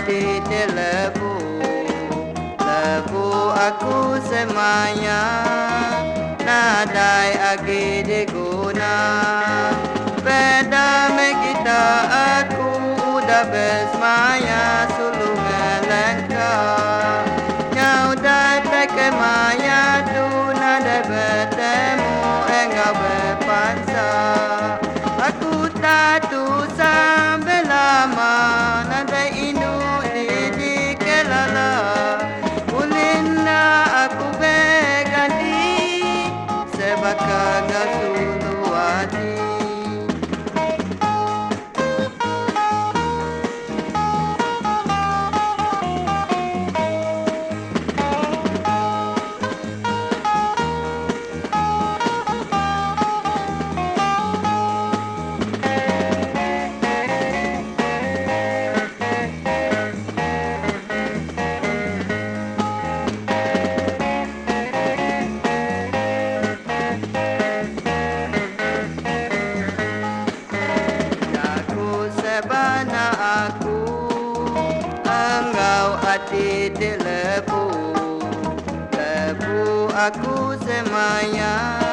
hati terlebu, lebu aku semayang, nadai agi diguna. Berdamai kita aku udah bersemaya sulungan lengkap. Nyau datai kemaya tu nadai bertemu engkau berpansa. Aku tak tu sampai lama nadai induk di kelala. Ulina aku berganti sebagai sulu hati. Sebana aku engkau hati terlebu, lebu aku semayang.